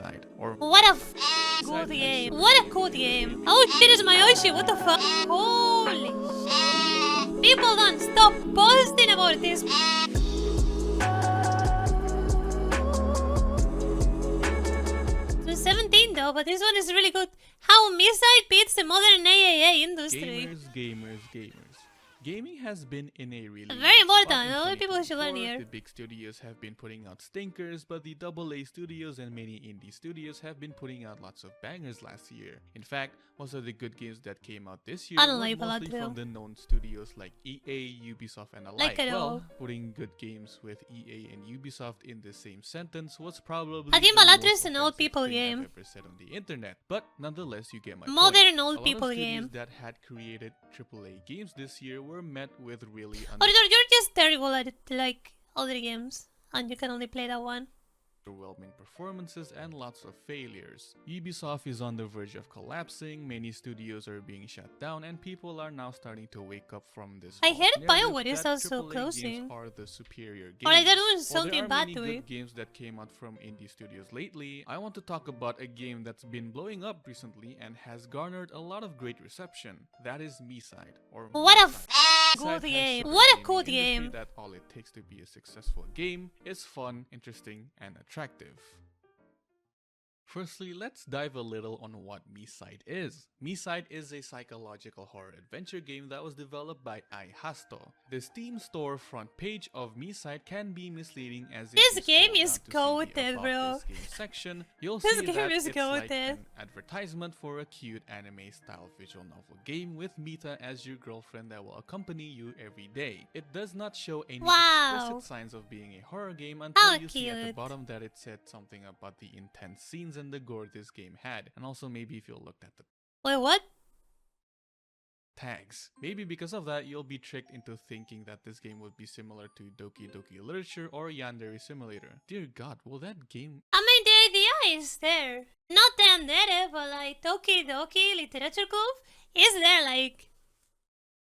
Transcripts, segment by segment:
MiSide, or What a good game. What a cool game. Oh shit, it's my Yoshi. What the fuck? Holy shit. People don't stop posting about this. So 17 though, but this one is really good. How MiSide beats the modern AAA industry. Gamers. Gaming has been in a really Very important. spot in A lot of people should learn 2024. here. The big studios have been putting out stinkers, but the AA studios and many indie studios have been putting out lots of bangers last year. In fact, most of the good games that came out this year I don't were like mostly Paladro. from the known studios like EA, Ubisoft, and alike. Like at all. Well, putting good games with EA and Ubisoft in the same sentence was probably I think the Paladro most is an old offensive people thing game. I've ever said on the internet. But nonetheless, you get my point. Modern A old lot people of studios game. that had created AAA games this year were met with really Or you're just terrible at it, like other games, and you can only play that one. underwhelming performances and lots of failures. Ubisoft is on the verge of collapsing, many studios are being shut down, and people are now starting to wake up from this I false heard narrative BioWare is that also AAA closing. games are the superior games. Or like they're doing While something there are bad many to good it. games that came out from indie studios lately, I want to talk about a game that's been blowing up recently and has garnered a lot of great reception. That is MiSide, or What a MiSide. good MiSide game. has What a shown the cool gaming industry game. that all it takes to be a successful game is fun, interesting, and attractive. Firstly, let's dive a little on what MiSide is. MiSide is a psychological horror adventure game that was developed by AIHASTO. The Steam store front page of MiSide can be misleading as if This you game scroll is down to see the goated, About bro. This Game section, you'll This see game that is it's like goated. an advertisement for a cute anime-style visual novel game with Mita as your girlfriend that will accompany you every day. It does not show any Wow. explicit signs of being a horror game until How you see at the cute. bottom that it said something about the intense scenes and the gore this game had, and also maybe if you looked at the Wait, what? tags. Maybe because of that, you'll be tricked into thinking that this game would be similar to Doki Doki Literature or Yandere Simulator. Dear God, will that game I mean, the idea is there. Not that narrative, but like Doki Doki Literature Club is there, like,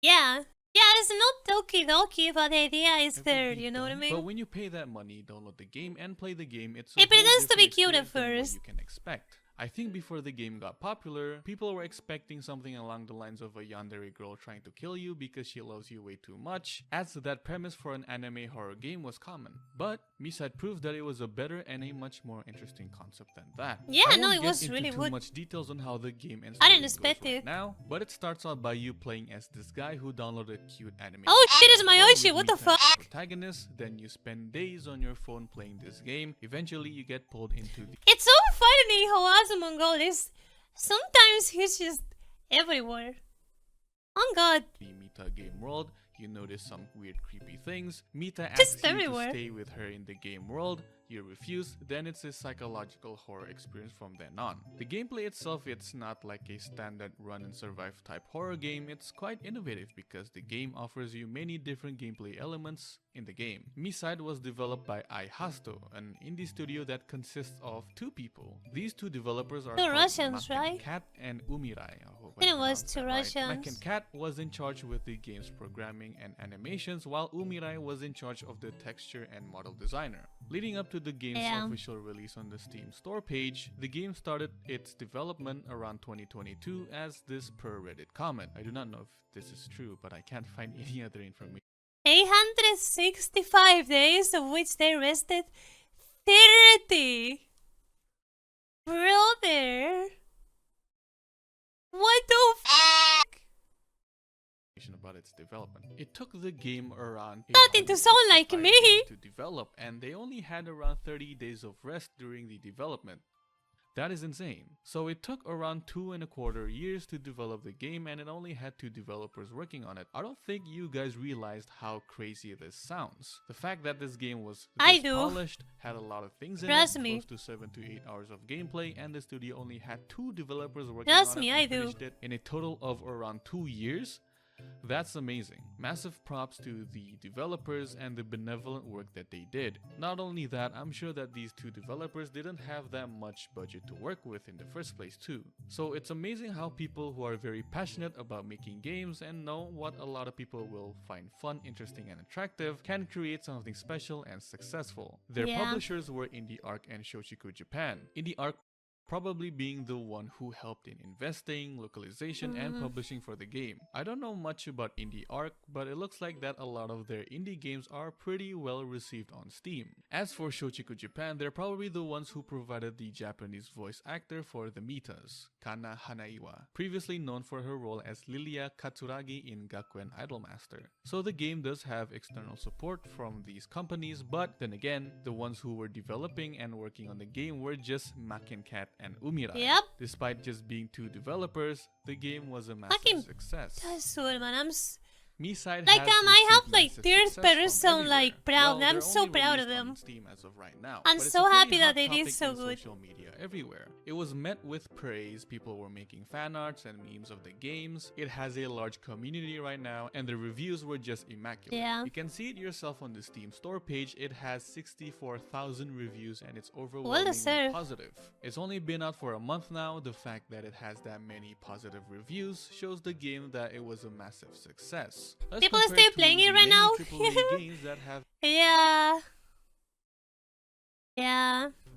yeah. Yeah, it's not Doki Doki, but the idea is ever there, be you know what I done? mean? But when you pay that money, download the game and play the game, it's a It whole pretends to be different cute at experience than what first. you can expect. I think before the game got popular, people were expecting something along the lines of a yandere girl trying to kill you because she loves you way too much, as that premise for an anime horror game was common. But MiSide proved that it was a better and a much more interesting concept than that. Yeah, I no, won't it get was into really too good. much details on how the game and I story didn't goes expect right it. now, but it starts out by you playing as this guy who downloaded cute anime. Oh shit, it's my Well, Yoshi, with what the Mita as fuck? protagonist, then you spend days on your phone playing this game. Eventually, you get pulled into the It's so funny how asmongold is. Sometimes he's just everywhere. Oh god. Mita game world. You notice some weird, creepy things. Mita Just asks you everywhere. to stay with her in the game world. You refuse, then it's a psychological horror experience from then on. The gameplay itself, it's not like a standard run and survive type horror game. It's quite innovative because the game offers you many different gameplay elements in the game. MiSide was developed by AIHASTO, an indie studio that consists of two people. These two developers are Two called Russians, Mak and right? Kat and Umirai. I hope Then I it was pronounced two that right. Russians. Mak and Kat was in charge with the game's programming and animations, while Umirai was in charge of the texture and model designer. Leading up to the game's Yeah. official release on the Steam store page, the game started its development around 2022 as this per Reddit comment. I do not know if this is true, but I can't find any other information. 865 days, of which they rested 30. Brother. What the f***? About its development. It took the game around Starting to sound like 865 me. days to develop, and they only had around 30 days of rest during the development. That is insane. So it took around 2.25 years to develop the game, and it only had 2 developers working on it. I don't think you guys realized how crazy this sounds. The fact that this game was I this do. polished, had a lot of things in Trust it, me. close to 7 to 8 hours of gameplay, and the studio only had 2 developers working Trust on me, it I and do. finished it in a total of around 2 years. That's amazing. Massive props to the developers and the benevolent work that they did. Not only that, I'm sure that these two developers didn't have that much budget to work with in the first place too. So it's amazing how people who are very passionate about making games and know what a lot of people will find fun, interesting and attractive can create something special and successful. Their publishers were IndieArc and Shochiku Japan. IndieArc probably being the one who helped in investing, localization, and publishing for the game. I don't know much about IndieArc, but it looks like that a lot of their indie games are pretty well received on Steam. As for Shochiku Japan, they're probably the ones who provided the Japanese voice actor for the Mitas, Kana Hanaiwa, previously known for her role as Lilia Katsuragi in Gakuen Idolmaster. So the game does have external support from these companies, but then again, the ones who were developing and working on the game were just Makencat and Umirai. Yep. Despite just being two developers, the game was a massive success. That's good, man. MiSide Like, has I have like massive third success from person everywhere. like proud. Well, I'm they're so only proud of released on them. Steam as of right now, I'm but it's so a pretty happy that hot they did topic so in good. social media everywhere. It was met with praise. People were making fan arts and memes of the games. It has a large community right now, and the reviews were just immaculate. Yeah. You can see it yourself on the Steam store page. It has 64,000 reviews and it's overwhelmingly positive. It's only been out for a month now. The fact that it has that many positive reviews shows the game that it was a massive success. People are still playing it right now? AAA games that have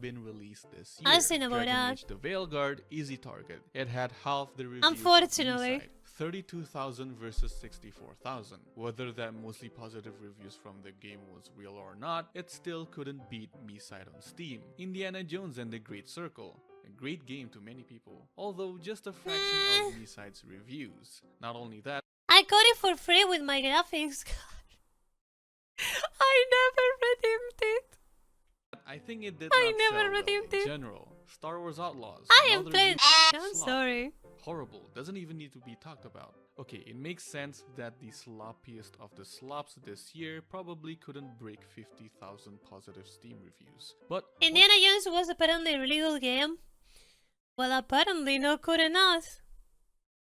been released this year. I've seen about Dragon that. Age The Veilguard, easy target. It had half the reviews. Unfortunately. 32,000 versus 64,000. Whether that mostly positive reviews from the game was real or not, it still couldn't beat MiSide on Steam. Indiana Jones and the Great Circle. A great game to many people, although just a fraction of MiSide's reviews. Not only that, I got it for free with my graphics card. I never redeemed it. I think it did I not never sell well redeemed in it. general. Star Wars Outlaws. I am another playing. huge I'm slop. sorry. Horrible. Doesn't even need to be talked about. Okay, it makes sense that the sloppiest of the slops this year probably couldn't break 50,000 positive Steam reviews. But Indiana Jones was apparently a really good game. Well, apparently not good enough.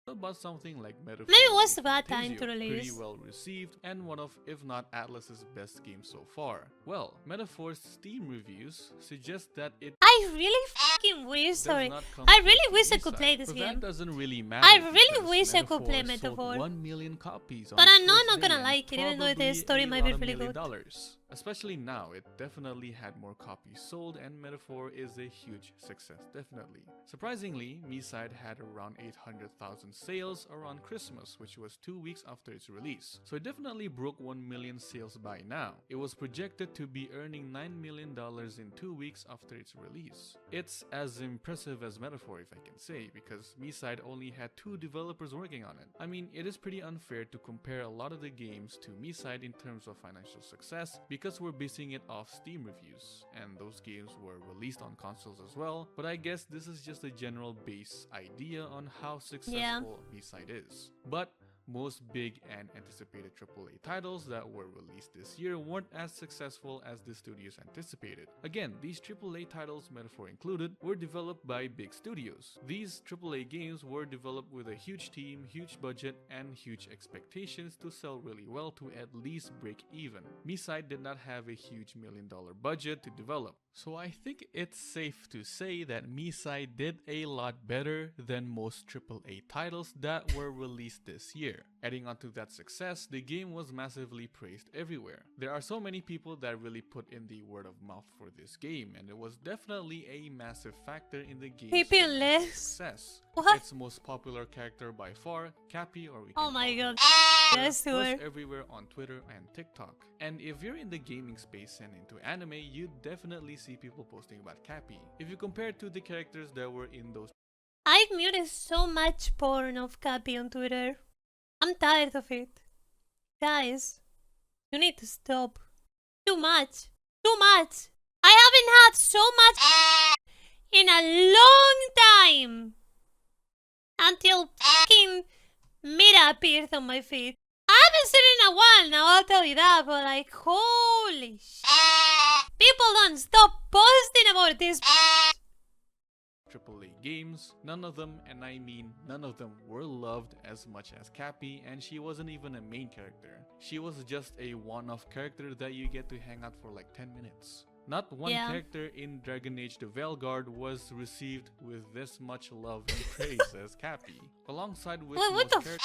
about something like Metaphor. Maybe it was a bad time to Pretty release. well received and one of, if not Atlas's best games so far. Well, Metaphor's Steam reviews suggest that it I really fucking wish, sorry. does not come I from really the wish I B could side, play this but game. that doesn't really matter. I really because wish I could play sold Metaphor. 1 million copies on But its I know first I'm not gonna day, like it, even though the probably story a might be lot of really million good. dollars. Especially now, it definitely had more copies sold and Metaphor is a huge success, definitely. Surprisingly, MiSide had around 800,000 sales around Christmas, which was 2 weeks after its release. So it definitely broke 1 million sales by now. It was projected to be earning $9 million in 2 weeks after its release. It's as impressive as Metaphor, if I can say, because MiSide only had 2 developers working on it. I mean, it is pretty unfair to compare a lot of the games to MiSide in terms of financial success because we're basing it off Steam reviews, and those games were released on consoles as well, but I guess this is just a general base idea on how successful MiSide is. But most big and anticipated AAA titles that were released this year weren't as successful as the studios anticipated. Again, these AAA titles, Metaphor included, were developed by big studios. These AAA games were developed with a huge team, huge budget, and huge expectations to sell really well to at least break even. MiSide did not have a huge $1 million budget to develop. So I think it's safe to say that MiSide did a lot better than most AAA titles that were released this year. Adding on to that success, the game was massively praised everywhere. There are so many people that really put in the word of mouth for this game, and it was definitely a massive factor in the game's success. What? Its most popular character by far, Cappy, or we can Oh my call god. her, Yes, was sure. everywhere on Twitter and TikTok. And if you're in the gaming space and into anime, you definitely see people posting about Cappy. If you compare to the characters that were in those I've muted so much porn of Cappy on Twitter. I'm tired of it. Guys, you need to stop. Too much. Too much. I haven't had so much in a long time. Until fucking Mira appeared on my feed. I haven't seen it in a while now, I'll tell you that, but like, holy shit. People don't stop posting about this. AAA games, none of them, and I mean none of them, were loved as much as Cappy, and she wasn't even a main character. She was just a one-off character that you get to hang out for like 10 minutes. Not one character in Dragon Age the Veilguard was received with this much love and praise as Cappy, alongside with most characters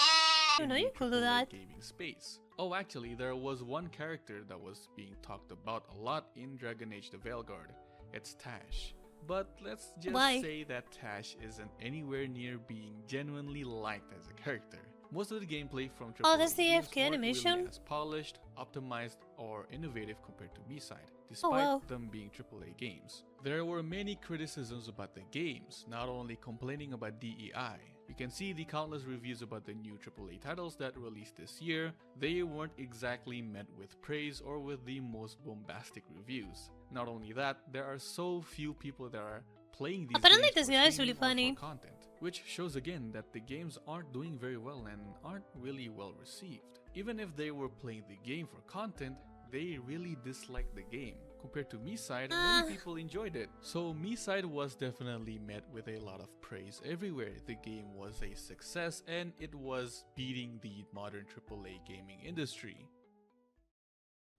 in the AAA gaming space. Oh, actually, there was one character that was being talked about a lot in Dragon Age the Veilguard. It's Tash. But let's just say that Tash isn't anywhere near being genuinely liked as a character. Most of the gameplay from AAA that's the AFK animation? Really as polished, optimized, or innovative compared to MiSide, despite them being AAA games. There were many criticisms about the games, not only complaining about DEI. You can see the countless reviews about the new AAA titles that released this year. They weren't exactly met with praise or with the most bombastic reviews. Not only that, there are so few people that are playing these Apparently games this guy is really funny. for content, which shows again that the games aren't doing very well and aren't really well received. Even if they were playing the game for content, they really disliked the game. Compared to MiSide, many people enjoyed it. So MiSide was definitely met with a lot of praise everywhere. The game was a success and it was beating the modern AAA gaming industry.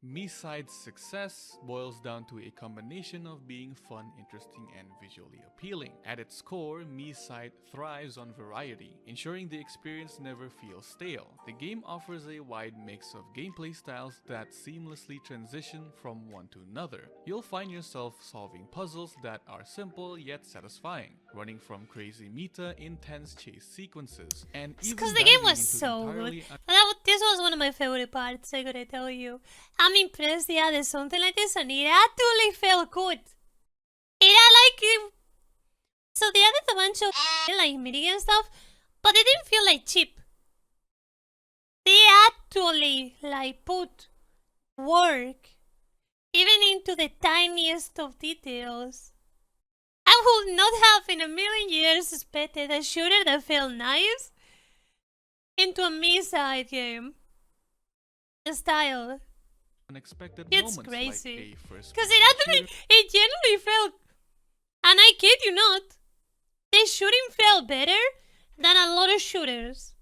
MiSide's success boils down to a combination of being fun, interesting, and visually appealing. At its core, MiSide thrives on variety, ensuring the experience never feels stale. The game offers a wide mix of gameplay styles that seamlessly transition from one to another. You'll find yourself solving puzzles that are simple yet satisfying, running from crazy meta, intense chase sequences, and even because the game was so good. This was one of my favorite parts, I gotta tell you. I'm impressed they added something like this and it actually felt good. It had like... So they added a bunch of like minigame stuff, but it didn't feel like cheap. They actually like put work even into the tiniest of details. I would not have in a million years expected a shooter that felt nice into a MiSide game style. Unexpected It's moments crazy. like a first because it genuinely felt, and I kid you not, the shooting felt better than a lot of shooters.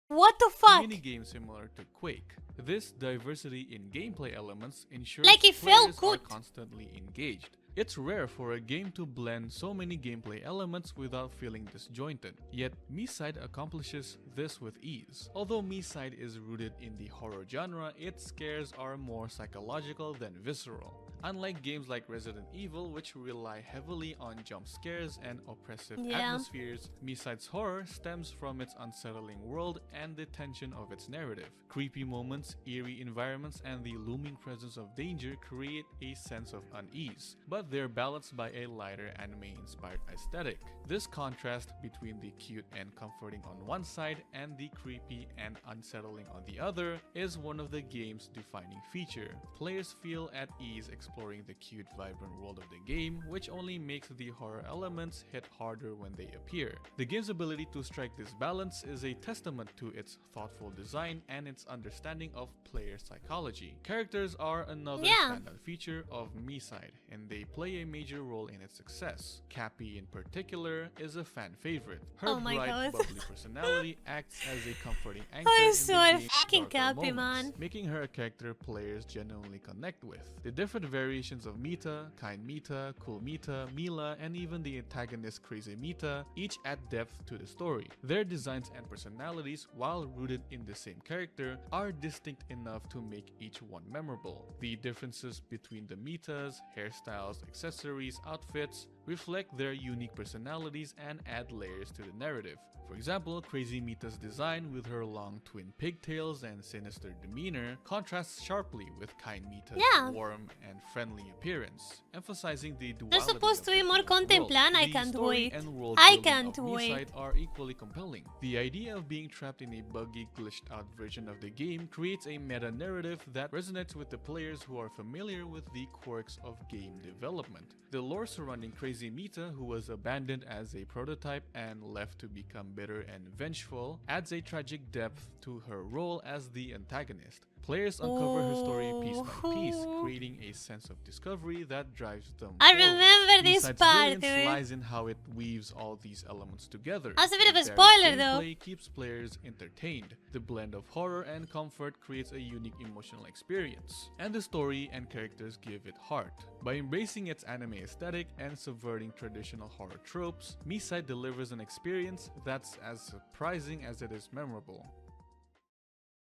What the fuck? Mini game similar to Quake. This diversity in gameplay elements ensures like it felt players good. are constantly engaged. It's rare for a game to blend so many gameplay elements without feeling disjointed, yet MiSide accomplishes this with ease. Although MiSide is rooted in the horror genre, its scares are more psychological than visceral. Unlike games like Resident Evil, which rely heavily on jump scares and oppressive atmospheres, MiSide's horror stems from its unsettling world and the tension of its narrative. Creepy moments, eerie environments, and the looming presence of danger create a sense of unease, but they're balanced by a lighter anime-inspired aesthetic. This contrast between the cute and comforting on one side and the creepy and unsettling on the other is one of the game's defining features. Players feel at ease exploring the cute, vibrant world of the game, which only makes the horror elements hit harder when they appear. The game's ability to strike this balance is a testament to its thoughtful design and its understanding of player psychology. Characters are another standout feature of MiSide, and they play a major role in its success. Cappy in particular is a fan favorite. Her bright, bubbly personality acts as a comforting anchor in the game's darker moments, making her a character players genuinely connect with. The different variations of meta, kind meta, cool meta, Mila, and even the antagonist crazy meta each add depth to the story. Their designs and personalities, while rooted in the same character, are distinct enough to make each one memorable. The differences between the metas, hairstyles, accessories, outfits reflect their unique personalities and add layers to the narrative. For example, Crazy Mita's design with her long twin pigtails and sinister demeanor contrasts sharply with Kind Mita's warm and friendly appearance, emphasizing the duality. There's supposed to be more content plan. I can't wait. MiSide are equally compelling. The idea of being trapped in a buggy, glitched out version of the game creates a meta narrative that resonates with the players who are familiar with the quirks of game development. The lore surrounding Crazy Mita, who was abandoned as a prototype and left to become bitter and vengeful, adds a tragic depth to her role as the antagonist. Players uncover her story piece by piece, Ooh. creating a sense of discovery that drives them I forward. remember this MiSide's part, brilliance dude. lies in how it weaves all these elements together. That's a bit of a The varied spoiler, though. gameplay keeps players entertained. The blend of horror and comfort creates a unique emotional experience. And the story and characters give it heart. By embracing its anime aesthetic and subverting traditional horror tropes, MiSide delivers an experience that's as surprising as it is memorable.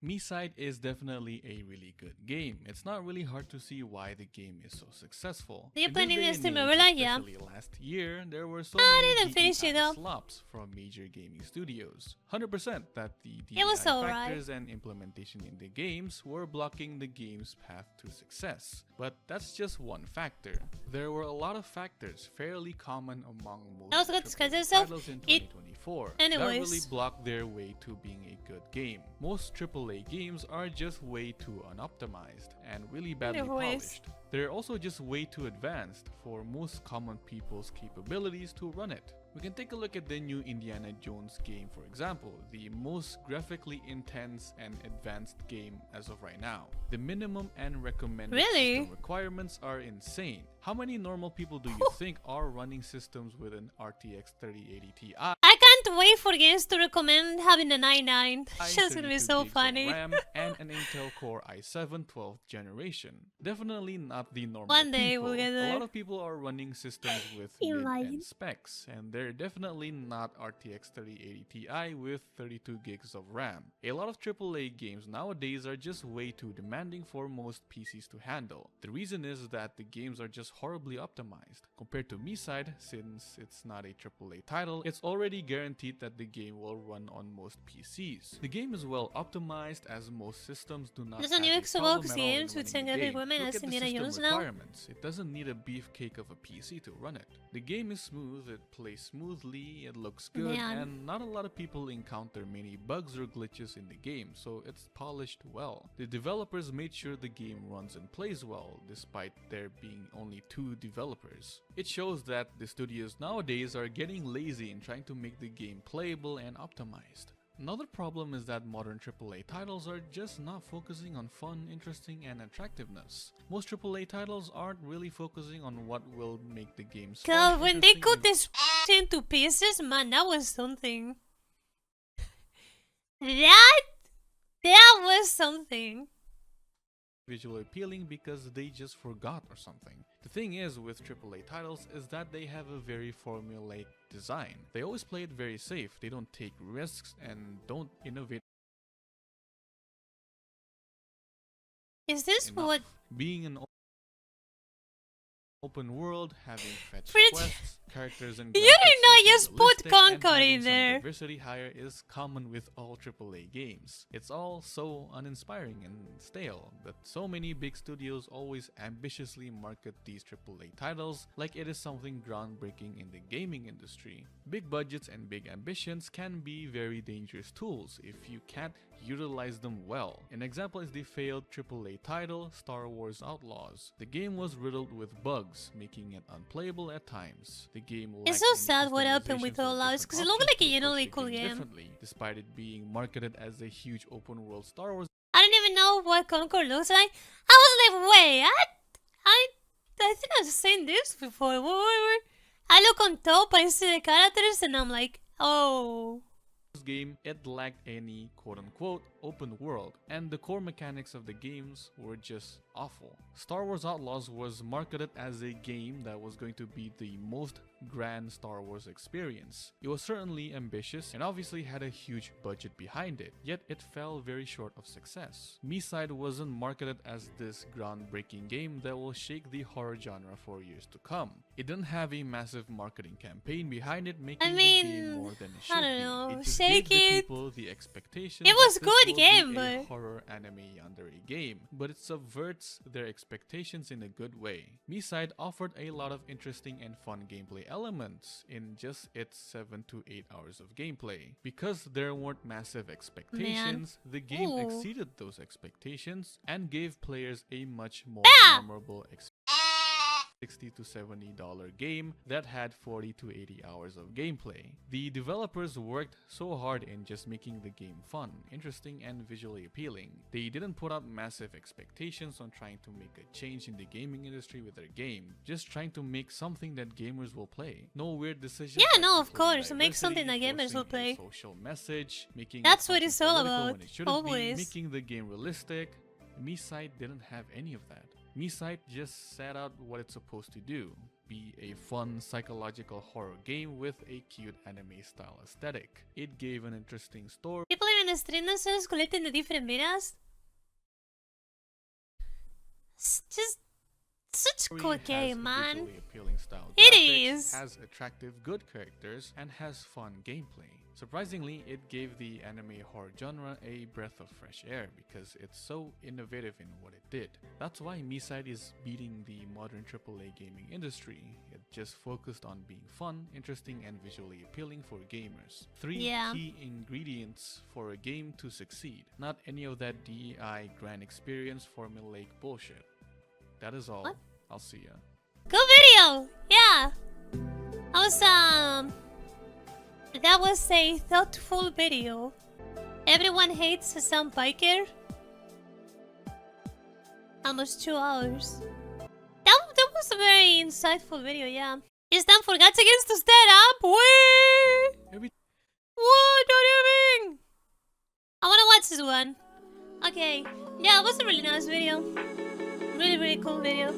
MiSide is definitely a really good game. It's not really hard to see why the game is so successful. Do you In play this day this and stream, age, verdad? Yeah. especially last year, there were so I many didn't finish it DEI though. slops from major gaming studios. 100% that the It was DEI alright. factors and implementation in the games were blocking the game's path to success. But that's just one factor. There were a lot of factors fairly common among most I also got to AAA discuss this stuff. titles in It- 2024 Anyways. that really blocked their way to being a good game. Most AAA games are just way too unoptimized and really badly Anyways. polished. They're also just way too advanced for most common people's capabilities to run it. We can take a look at the new Indiana Jones game, for example, the most graphically intense and advanced game as of right now. The minimum and recommended Really? system requirements are insane. How many normal people do you think are running systems with an RTX 3080 Ti? I can't wait for games to recommend having an i9. It's just gonna be 32 so gigs of funny. RAM and an Intel Core i7 12th generation. Definitely not the normal One day people. we'll get A there. lot of people are running systems with Imagine. mid-end specs, and they're definitely not RTX 3080 Ti with 32 gigs of RAM. A lot of AAA games nowadays are just way too demanding for most PCs to handle. The reason is that the games are just horribly optimized. Compared to MiSide, since it's not a AAA title, it's already guaranteed that the game will run on most PCs. The game is well optimized as most systems do not There's a have new a problem Xbox at all game in with running some the graphic game. women Look as at the Indiana system Jones now. requirements. It doesn't need a beefcake of a PC to run it. The game is smooth, it plays smoothly, it looks good, Man. and not a lot of people encounter many bugs or glitches in the game, so it's polished well. The developers made sure the game runs and plays well, despite there being only 2 developers. It shows that the studios nowadays are getting lazy in trying to make the game playable and optimized. Another problem is that modern AAA titles are just not focusing on fun, interesting, and attractiveness. Most AAA titles aren't really focusing on what will make the game God, when they interesting cut and this into pieces, man, that was something. That was something. visually appealing because they just forgot or something. The thing is with AAA titles is that they have a very formulaic design. They always play it very safe, they don't take risks and don't innovate Is this enough. what? Being an open world, having fetch Pretty- quests, characters and You did graphics not looking just put realistic, and Concord having in some there. diversity higher is common with all AAA games. It's all so uninspiring and stale, but so many big studios always ambitiously market these AAA titles like it is something groundbreaking in the gaming industry. Big budgets and big ambitions can be very dangerous tools if you can't utilize them well. An example is the failed AAA title Star Wars Outlaws. The game was riddled with bugs, making it unplayable at times. The game It's lacked so any sad what happened customization with for Outlaws, different 'cause it looked options like a to genuinely approach the cool game. differently, despite it being marketed as a huge open world Star Wars. I don't even know what Concord looks like. I was like, wait, I think I've seen this before. Wait. I look on top, I see the characters, and I'm like, oh. Game, it lacked any quote-unquote open world, and the core mechanics of the games were just awful. Star Wars Outlaws was marketed as a game that was going to be the most grand Star Wars experience. It was certainly ambitious and obviously had a huge budget behind it, yet it fell very short of success. MiSide wasn't marketed as this groundbreaking game that will shake the horror genre for years to come. It didn't have a massive marketing campaign behind it, making the game more than it should I don't be. know, It just shake gave the it. people the expectation It was that this good will game, be a but- horror anime under a game, but it subverts their expectations in a good way. MiSide offered a lot of interesting and fun gameplay elements in just its 7 to 8 hours of gameplay. Because there weren't massive expectations, the game Ooh. exceeded those expectations and gave players a much more Ah! memorable experience. $60 to $70 game that had 40 to 80 hours of gameplay. The developers worked so hard in just making the game fun, interesting, and visually appealing. They didn't put out massive expectations on trying to make a change in the gaming industry with their game, just trying to make something that gamers will play. No weird decisions. Yeah, like no, of including course, make something that diversity, gamers will forcing a play. social message, making That's it what it's all political about, when it shouldn't always. be, making the game realistic. MiSide didn't have any of that. MiSide just set out what it's supposed to do. Be a fun psychological horror game with a cute anime style aesthetic. It gave an interesting story. People are in the stream themselves collecting the different videos. It's just such a cool game, man. Visually appealing style It graphics, is. has attractive, good characters, and has fun gameplay. Surprisingly, it gave the anime horror genre a breath of fresh air because it's so innovative in what it did. That's why MiSide is beating the modern AAA gaming industry. It just focused on being fun, interesting, and visually appealing for gamers. Three key ingredients for a game to succeed. Not any of that DEI grand experience formulaic bullshit. That is all. What? I'll see ya. Good video! Yeah! That was a thoughtful video. Everyone hates some biker. Almost 2 hours. That was a very insightful video, yeah. It's time for Guts Against to stand up. What do you mean? I wanna watch this one. Okay. Yeah, it was a really nice video. Really cool video.